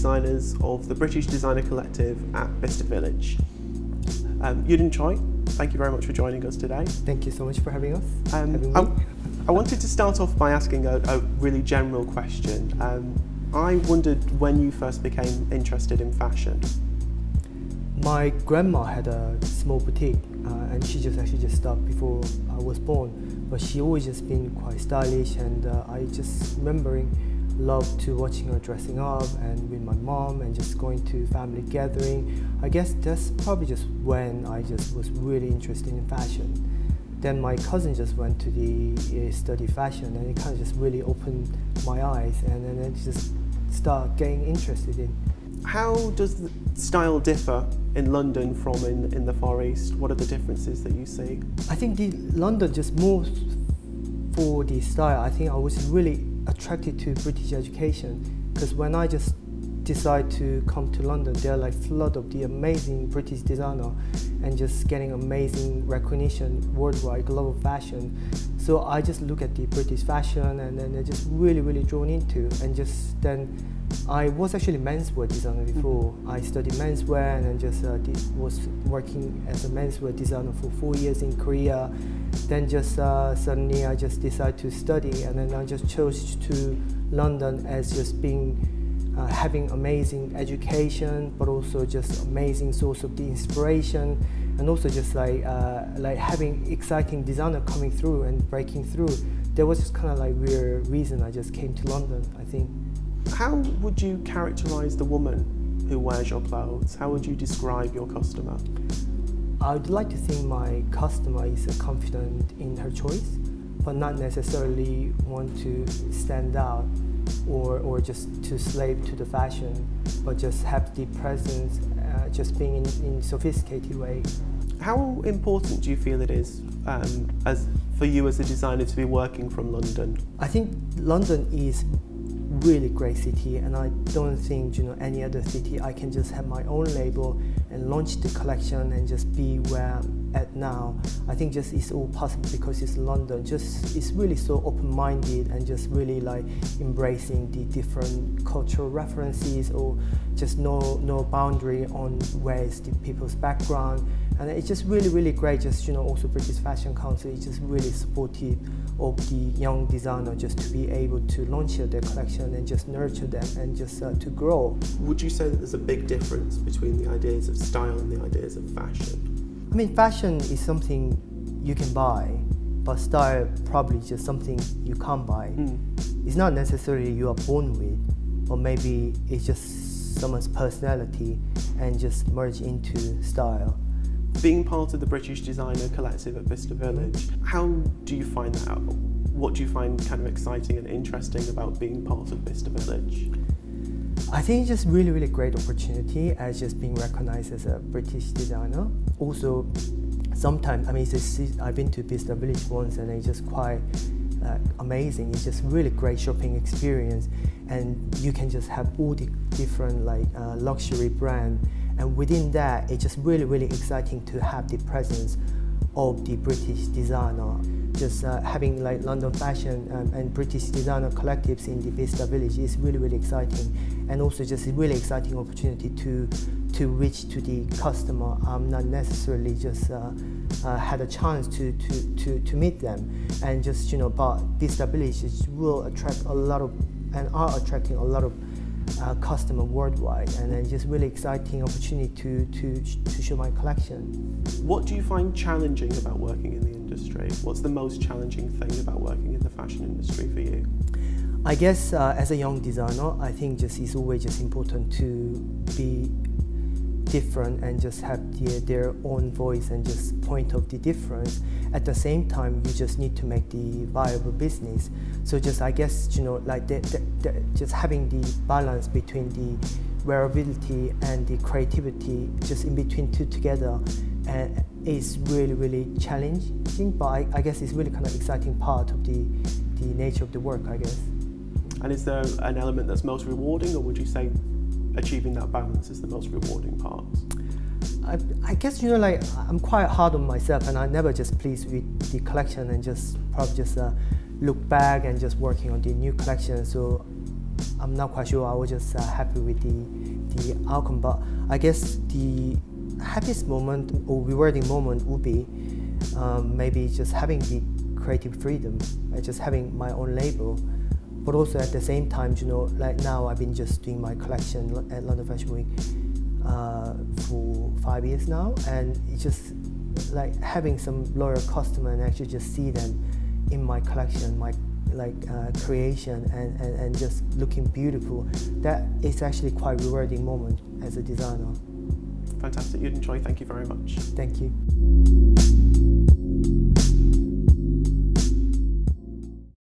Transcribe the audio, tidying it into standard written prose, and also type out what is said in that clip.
designers of the British Designer Collective at Bicester Village. Eudon Choi, thank you very much for joining us today. Thank you so much for having us. I wanted to start off by asking a really general question. I wondered when you first became interested in fashion. My grandma had a small boutique and she actually just stopped before I was born. But she always just been quite stylish, and I just remembering loved to watching her dressing up and with my mom and just going to family gathering. I guess that's probably just when I just was really interested in fashion. Then my cousin just went to the study fashion, and it kind of just really opened my eyes, and then I just start getting interested in. How does the style differ in London from in the Far East? What are the differences that you see? I think London just more for the style. I think I was really attracted to British education, because when I just decided to come to London, there are like flood of the amazing British designer and just getting amazing recognition worldwide, global fashion. So I just look at the British fashion, and then I just really drawn into, and just then I was actually menswear designer before. I studied menswear, and then just was working as a menswear designer for 4 years in Korea. Then just suddenly I just decided to study, and then I just chose to London as just being having amazing education, but also just amazing source of the inspiration, and also just like having exciting designer coming through and breaking through. There was just kind of like weird reason I just came to London, I think. How would you characterize the woman who wears your clothes? How would you describe your customer? I would like to think my customer is confident in her choice, but not necessarily want to stand out or just to slave to the fashion, but just have the presence, just being in sophisticated way. How important do you feel it is for you as a designer to be working from London? I think London is really great city, and I don't think any other city I can just have my own label and launch the collection and just be where I'm at now. I think just it's all possible because it's London. Just it's really so open-minded and just really like embracing the different cultural references, or just no boundary on where is the people's background. And it's just really great. Just also British Fashion Council is just really supportive of the young designer, just to be able to launch their collection and just nurture them and just to grow. Would you say that there's a big difference between the ideas of style and the ideas of fashion? I mean, fashion is something you can buy, but style probably just something you can't buy. It's not necessarily you are born with, or maybe it's just someone's personality and just merge into style. Being part of the British Designer Collective at Bicester Village, how do you find that out? What do you find kind of exciting and interesting about being part of Bicester Village? I think it's just really great opportunity as just being recognized as a British designer. Also, sometimes, I mean, I've been to Bicester Village once, and it's just quite amazing. It's just really great shopping experience, and you can just have all the different luxury brand. And within that, it's just really exciting to have the presence of the British designer. Just having like London fashion and British designer collectives in the Bicester Village is really exciting, and also just a really exciting opportunity to reach to the customer. I'm not necessarily just had a chance to meet them, and just but Bicester Village will attract a lot of, and are attracting a lot of customer worldwide, and then just really exciting opportunity to show my collection. What do you find challenging about working in the industry? What's the most challenging thing about working in the fashion industry for you? I guess as a young designer, I think just it's always just important to be different and just have their own voice and just point of the difference. At the same time, you just need to make the viable business. So just I guess just having the balance between the wearability and the creativity, just in between two together, is really challenging. But I guess it's really kind of exciting part of the nature of the work, I guess. And is there an element that's most rewarding, or would you say achieving that balance is the most rewarding part? I guess I'm quite hard on myself, and I never just pleased with the collection, and just probably just look back and just working on the new collection. So I'm not quite sure. I was just happy with the outcome. But I guess the happiest moment or rewarding moment would be maybe just having the creative freedom, just having my own label. But also at the same time, you know, like now I've been just doing my collection at London Fashion Week for 5 years now, and it's just like having some loyal customer and actually just see them in my collection, my creation, and just looking beautiful. That is actually quite a rewarding moment as a designer. Fantastic, Eudon Choi, thank you very much. Thank you.